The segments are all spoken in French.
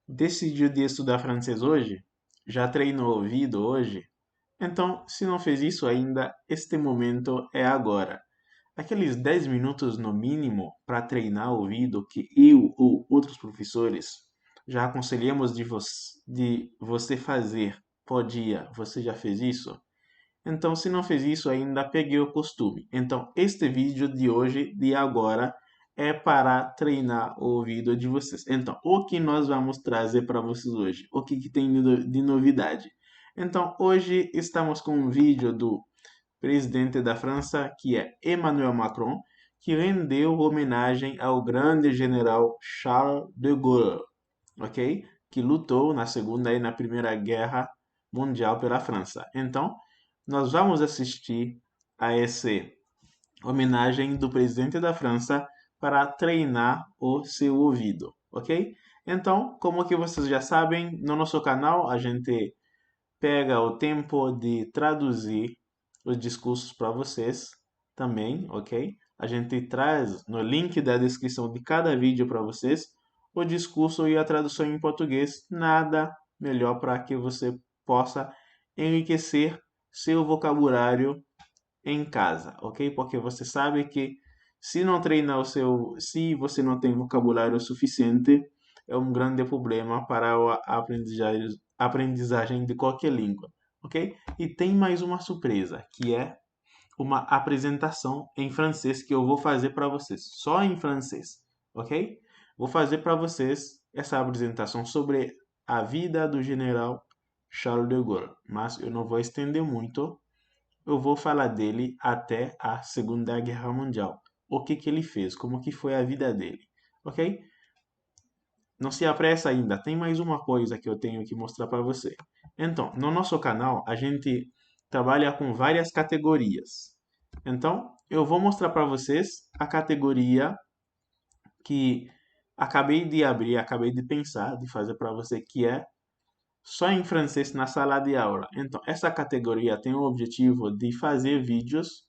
Decidiu de estudar francês hoje? Já treinou o ouvido hoje? Então, se não fez isso ainda, este momento é agora. Aqueles 10 minutos no mínimo para treinar o ouvido que eu ou outros professores já aconselhamos de você fazer por dia. Você já fez isso? Então, se não fez isso ainda, peguei o costume. Então, este vídeo de hoje, de agora, é para treinar o ouvido de vocês. Então, o que nós vamos trazer para vocês hoje? O que tem de novidade? Então, hoje estamos com um vídeo do presidente da França, que é Emmanuel Macron, que rendeu homenagem ao grande general Charles de Gaulle, ok? Que lutou na Segunda e na Primeira Guerra Mundial pela França. Então, nós vamos assistir a essa homenagem do presidente da França para treinar o seu ouvido, ok? Então, como que vocês já sabem, no nosso canal a gente pega o tempo de traduzir os discursos para vocês também, ok? A gente traz no link da descrição de cada vídeo para vocês o discurso e a tradução em português. Nada melhor para que você possa enriquecer seu vocabulário em casa, ok? Porque você sabe que se não treinar se você não tem vocabulário suficiente, é um grande problema para a aprendizagem de qualquer língua, ok? E tem mais uma surpresa, que é uma apresentação em francês que eu vou fazer para vocês, só em francês, ok? Vou fazer para vocês essa apresentação sobre a vida do general Charles de Gaulle, mas eu não vou estender muito. Eu vou falar dele até a Segunda Guerra Mundial. O que ele fez, como que foi a vida dele, ok? Não se apressa ainda, tem mais uma coisa que eu tenho que mostrar para você. Então, no nosso canal, a gente trabalha com várias categorias. Então, eu vou mostrar para vocês a categoria que acabei de abrir, acabei de pensar, de fazer para você, que é só em francês na sala de aula. Então, essa categoria tem o objetivo de fazer vídeos,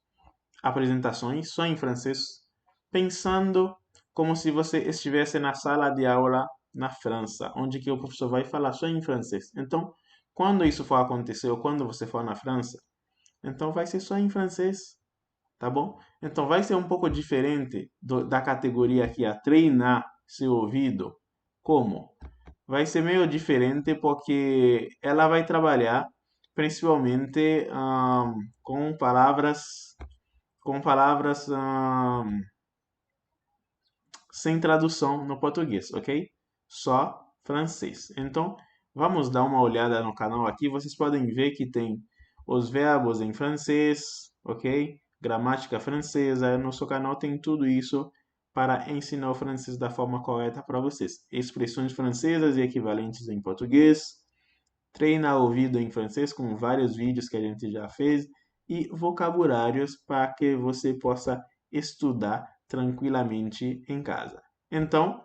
apresentações só em francês, pensando como se você estivesse na sala de aula na França, onde que o professor vai falar só em francês. Então, quando isso for acontecer ou quando você for na França, então vai ser só em francês, tá bom? Então vai ser um pouco diferente da categoria aqui a treinar seu ouvido. Como? Vai ser meio diferente porque ela vai trabalhar principalmente com palavras sem tradução no português, ok? Só francês. Então, vamos dar uma olhada no canal aqui. Vocês podem ver que tem os verbos em francês, ok? Gramática francesa. Nosso canal tem tudo isso para ensinar o francês da forma correta para vocês. Expressões francesas e equivalentes em português. Treina ouvido em francês com vários vídeos que a gente já fez e vocabulários para que você possa estudar tranquilamente em casa. Então,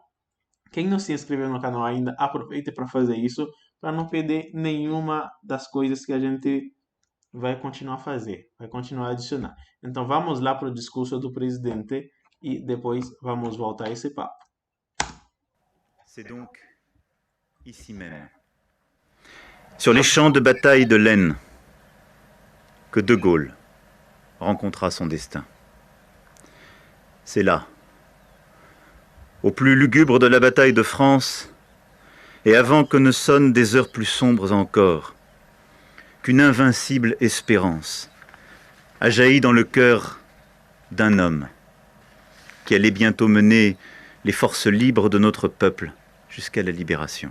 quem não se inscreveu no canal ainda, aproveite para fazer isso, para não perder nenhuma das coisas que a gente vai continuar a fazer, vai continuar a adicionar. Então, vamos lá para o discurso do presidente e depois vamos voltar a esse papo. C'est donc ici même, sur les champs de bataille de l'Aisne, que De Gaulle rencontra son destin. C'est là, au plus lugubre de la bataille de France, et avant que ne sonnent des heures plus sombres encore, qu'une invincible espérance a jailli dans le cœur d'un homme qui allait bientôt mener les forces libres de notre peuple jusqu'à la libération.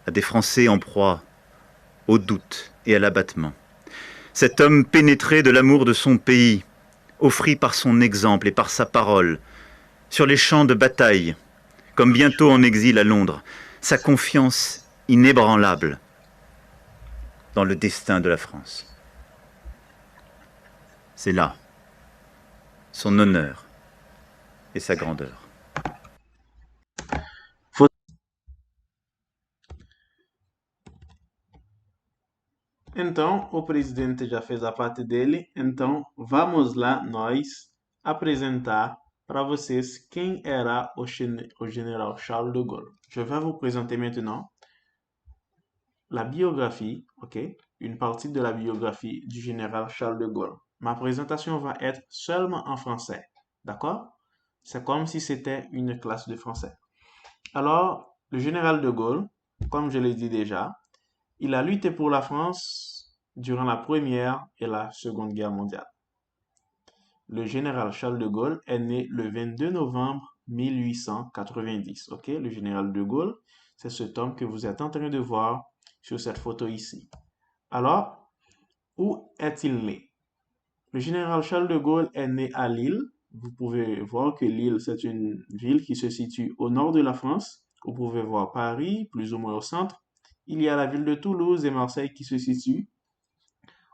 À des Français en proie au doute et à l'abattement, cet homme pénétré de l'amour de son pays offrit par son exemple et par sa parole, sur les champs de bataille, comme bientôt en exil à Londres, sa confiance inébranlable dans le destin de la France. C'est là son honneur et sa grandeur. Então, o presidente já fez a parte dele, então vamos lá nós apresentar para vocês quem era o general Charles de Gaulle. Je vais vous présenter maintenant la biographie, ok? Une partie de la biographie du général Charles de Gaulle. Ma présentation va être seulement en français, d'accord? C'est comme si c'était une classe de français. Alors, le général de Gaulle, comme je l'ai dit déjà, il a lutté pour la France durant la Première et la Seconde Guerre mondiale. Le général Charles de Gaulle est né le 22 novembre 1890. Ok, le général de Gaulle, c'est cet homme que vous êtes en train de voir sur cette photo ici. Alors, où est-il né? Le général Charles de Gaulle est né à Lille. Vous pouvez voir que Lille, c'est une ville qui se situe au nord de la France. Vous pouvez voir Paris, plus ou moins au centre. Il y a la ville de Toulouse et Marseille qui se situent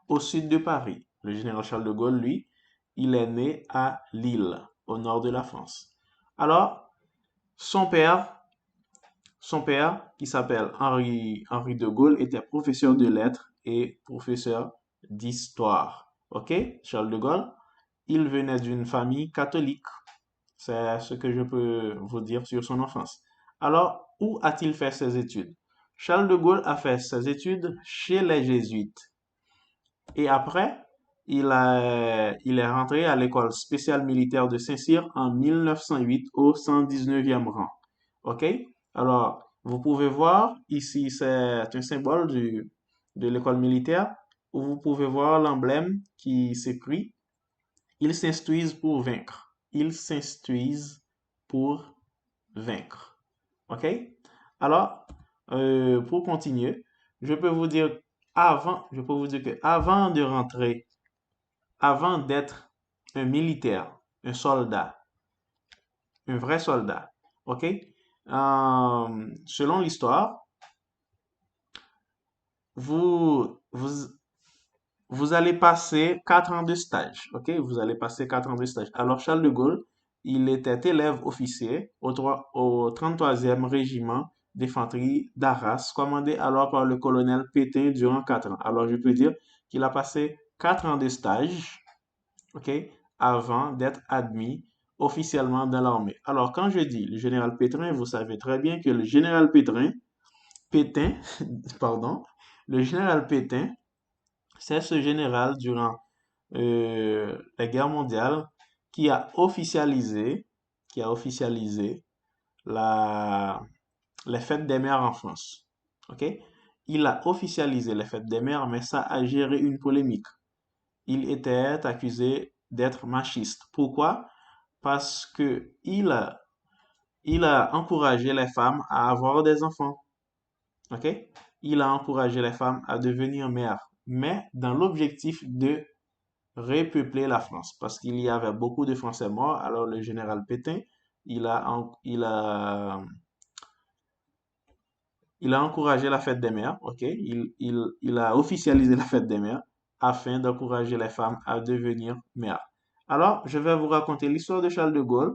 au sud de Paris. Le général Charles de Gaulle, lui, il est né à Lille, au nord de la France. Alors, son père, qui s'appelle Henri de Gaulle, était professeur de lettres et professeur d'histoire. Ok, Charles de Gaulle, il venait d'une famille catholique. C'est ce que je peux vous dire sur son enfance. Alors, où a-t-il fait ses études? Charles de Gaulle a fait ses études chez les Jésuites. Et après, il est rentré à l'école spéciale militaire de Saint-Cyr en 1908 au 119e rang. OK? Alors, vous pouvez voir ici, c'est un symbole de l'école militaire où vous pouvez voir l'emblème qui s'écrit Ils s'instruisent pour vaincre. Ils s'instruisent pour vaincre. OK? Alors, pour continuer, je peux vous dire que avant de rentrer, avant d'être un militaire, un soldat, un vrai soldat, OK? Selon l'histoire, vous, vous, vous allez passer 4 ans de stage, OK? Vous allez passer 4 ans de stage. Alors, Charles de Gaulle, il était élève officier au 33e régiment d'infanterie d'Arras, commandé alors par le colonel Pétain durant 4 ans. Alors, je peux dire qu'il a passé 4 ans de stage, OK, avant d'être admis officiellement dans l'armée. Alors, quand je dis le général Pétain, vous savez très bien que le général Pétain, pardon, le général Pétain, c'est ce général durant la guerre mondiale qui a officialisé, la, les fêtes des mères en France. OK? Il a officialisé les fêtes des mères, mais ça a géré une polémique. Il était accusé d'être machiste. Pourquoi? Parce que il a encouragé les femmes à avoir des enfants. OK? Il a encouragé les femmes à devenir mères, mais dans l'objectif de repeupler la France, parce qu'il y avait beaucoup de Français morts. Alors le général Pétain, il a, en- il a encouragé la fête des mères, ok? Il a officialisé la fête des mères afin d'encourager les femmes à devenir mères. Alors, je vais vous raconter l'histoire de Charles de Gaulle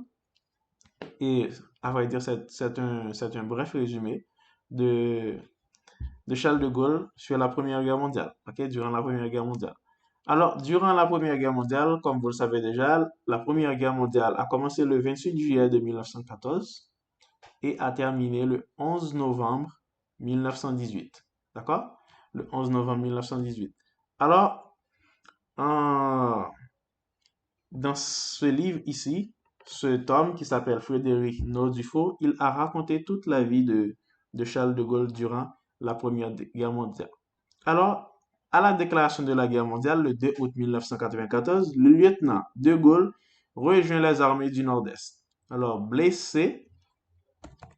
et, à vrai dire, c'est un bref résumé de, de Charles de Gaulle sur la Première Guerre mondiale, ok? Durant la Première Guerre mondiale. Alors, durant la Première Guerre mondiale, comme vous le savez déjà, la Première Guerre mondiale a commencé le 28 juillet de 1914 et a terminé le 11 novembre 1918. D'accord? Le 11 novembre 1918. Alors, euh, dans ce livre ici, cet homme qui s'appelle Frédéric Nordufaux, il a raconté toute la vie de Charles de Gaulle durant la Première Guerre mondiale. Alors, à la déclaration de la guerre mondiale, le 2 août 1994, le lieutenant de Gaulle rejoint les armées du Nord-Est. Alors, blessé,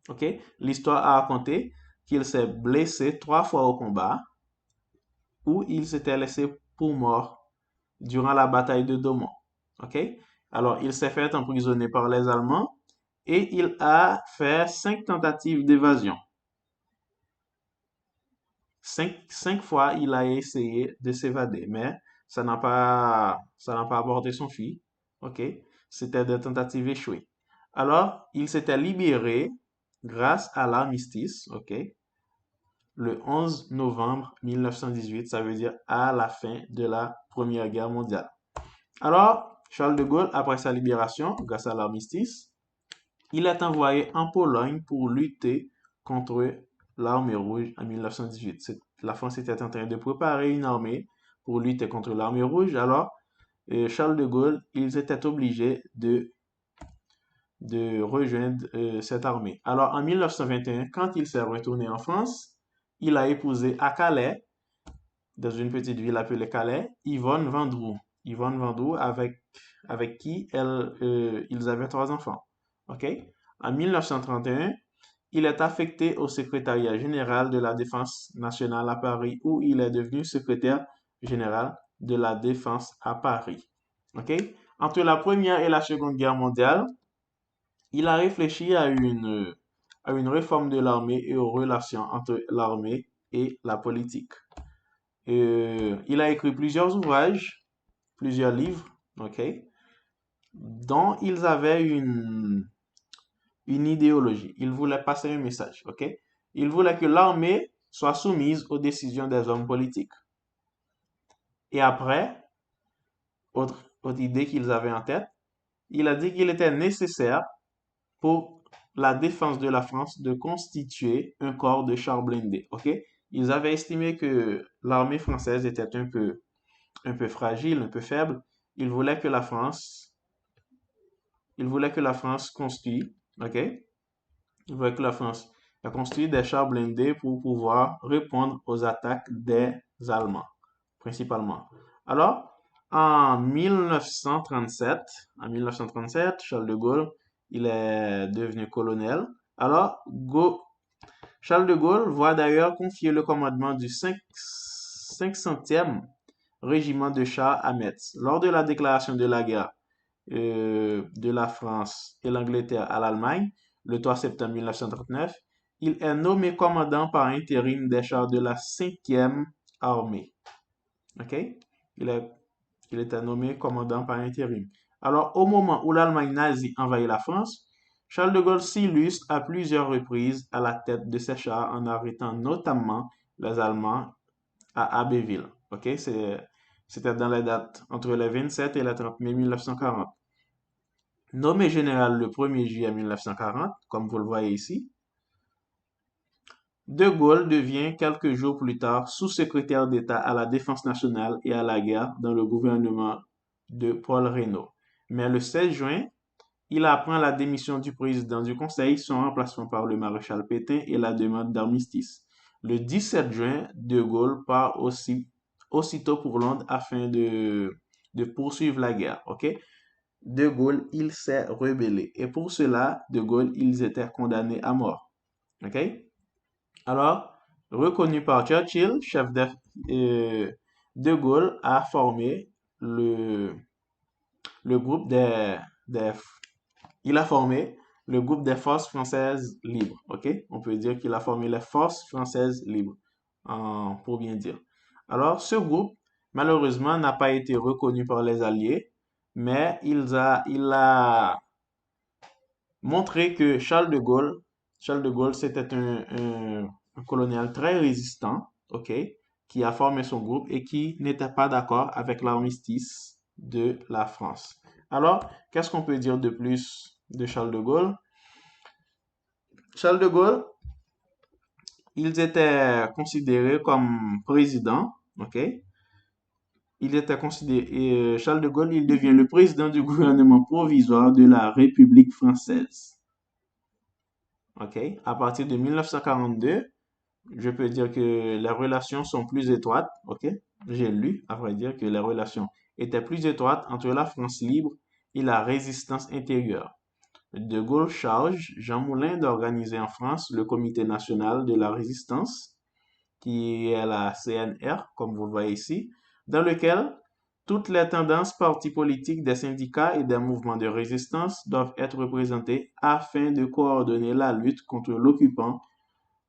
ok, l'histoire a raconté qu'il s'est blessé 3 fois au combat, où il s'était laissé pour mort durant la bataille de Domont. Ok, alors il s'est fait emprisonner par les Allemands et il a fait 5 tentatives d'évasion. Cinq fois, il a essayé de s'évader, mais ça n'a pas apporté son fruit. OK? C'était des tentatives échouées. Alors, il s'était libéré grâce à l'armistice, OK? Le 11 novembre 1918, ça veut dire à la fin de la Première Guerre mondiale. Alors, Charles de Gaulle, après sa libération, grâce à l'armistice, il est envoyé en Pologne pour lutter contre l'armée rouge en 1918. La France était en train de préparer une armée pour lutter contre l'armée rouge. Alors, Charles de Gaulle, ils étaient obligés de rejoindre cette armée. Alors, en 1921, quand il s'est retourné en France, il a épousé à Calais, dans une petite ville appelée Calais, Yvonne Vendroux. Yvonne Vendroux, avec qui ils avaient 3 enfants. OK? En 1931, il est affecté au secrétariat général de la Défense nationale à Paris, où il est devenu secrétaire général de la Défense à Paris. OK? Entre la Première et la Seconde Guerre mondiale, il a réfléchi à une réforme de l'armée et aux relations entre l'armée et la politique. Il a écrit plusieurs ouvrages, plusieurs livres, ok, dont ils avaient une idéologie. Ils voulaient passer un message, ok. Ils voulaient que l'armée soit soumise aux décisions des hommes politiques. Et après, autre idée qu'ils avaient en tête, il a dit qu'il était nécessaire pour la défense de la France de constituer un corps de chars blindés, ok. Ils avaient estimé que l'armée française était un peu fragile, un peu faible. Ils voulaient que la France, ils voulaient que la France construise, ok? Ils voulaient que la France construise des chars blindés pour pouvoir répondre aux attaques des Allemands, principalement. Alors, en 1937, Charles de Gaulle, il est devenu colonel. Alors, Charles de Gaulle voit d'ailleurs confier le commandement du 500e régiment de chars à Metz. Lors de la déclaration de la guerre de la France et l'Angleterre à l'Allemagne, le 3 septembre 1939, il est nommé commandant par intérim des chars de la 5e armée. OK? Il était nommé commandant par intérim. Alors, au moment où l'Allemagne nazie envahit la France, Charles de Gaulle s'illustre à plusieurs reprises à la tête de ses chars en arrêtant notamment les Allemands à Abbeville. OK? C'était dans les dates entre le 27 et le 30 mai 1940. Nommé général le 1er juillet 1940, comme vous le voyez ici, De Gaulle devient quelques jours plus tard sous-secrétaire d'État à la Défense nationale et à la guerre dans le gouvernement de Paul Reynaud. Mais le 16 juin, il apprend la démission du président du Conseil, son remplacement par le maréchal Pétain et la demande d'armistice. Le 17 juin, De Gaulle part aussitôt pour Londres afin de poursuivre la guerre. OK? De Gaulle, il s'est rebellé. Et pour cela, De Gaulle, ils étaient condamnés à mort. OK? Alors, reconnu par Churchill, De Gaulle a formé le, le groupe il a formé le groupe des forces françaises libres. OK? On peut dire qu'il a formé les forces françaises libres, pour bien dire. Alors, ce groupe, malheureusement, n'a pas été reconnu par les Alliés, mais il a montré que Charles de Gaulle, c'était un colonel très résistant, OK, qui a formé son groupe et qui n'était pas d'accord avec l'armistice de la France. Alors, qu'est-ce qu'on peut dire de plus de Charles de Gaulle? Charles de Gaulle, ils étaient considérés comme président, OK? Il était considéré, et Charles de Gaulle, il devient le président du gouvernement provisoire de la République française. OK? À partir de 1942, je peux dire que les relations sont plus étroites. OK? J'ai lu, à vrai dire, que les relations étaient plus étroites entre la France libre et la résistance intérieure. De Gaulle charge Jean Moulin d'organiser en France le Comité national de la résistance, qui est la CNR, comme vous le voyez ici, dans lequel toutes les tendances partis politiques des syndicats et des mouvements de résistance doivent être représentées afin de coordonner la lutte contre l'occupant,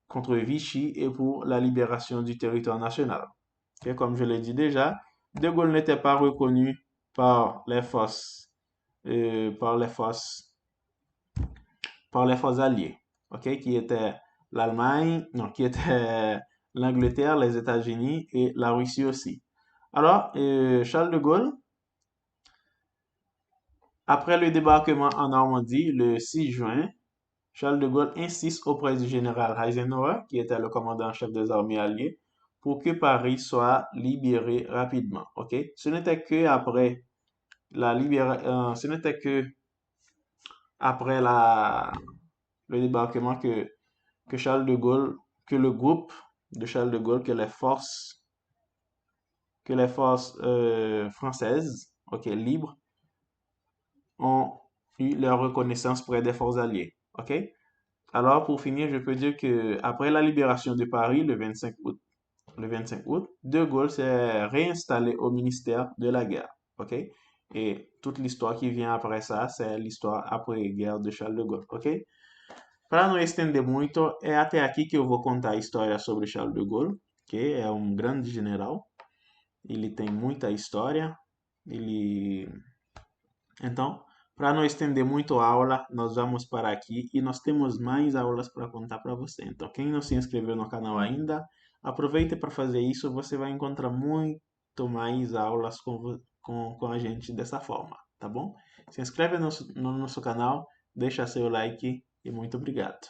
contre Vichy et pour la libération du territoire national. Et comme je l'ai dit déjà, De Gaulle n'était pas reconnu par les forces, par les forces, par les forces alliées, ok, qui étaient l'Allemagne, non, qui étaient l'Angleterre, les États-Unis et la Russie aussi. Alors, Charles de Gaulle, Après le débarquement en Normandie le 6 juin, Charles de Gaulle insiste auprès du général Eisenhower, qui était le commandant en chef des armées alliées, pour que Paris soit libéré rapidement. Ok? Ce n'était que après le débarquement que Charles de Gaulle, que le groupe de Charles de Gaulle, que les forces françaises, ok, libres, ont eu leur reconnaissance près des forces alliées. Ok? Alors, pour finir, je peux dire que après la libération de Paris le 25 août, De Gaulle s'est réinstallé au ministère de la guerre. Ok? Et toute l'histoire qui vient après ça, c'est l'histoire après-guerre de Charles de Gaulle. Ok? Para não estender muito, é até aqui que eu vou contar a história sobre Charles de Gaulle, que é um grande general. Ele tem muita história. Ele Então, para não estender muito a aula, nós vamos parar aqui e nós temos mais aulas para contar para você. Então, quem não se inscreveu no canal ainda, aproveite para fazer isso, você vai encontrar muito mais aulas com a gente dessa forma, tá bom? Se inscreve no nosso canal, deixa seu like e muito obrigado.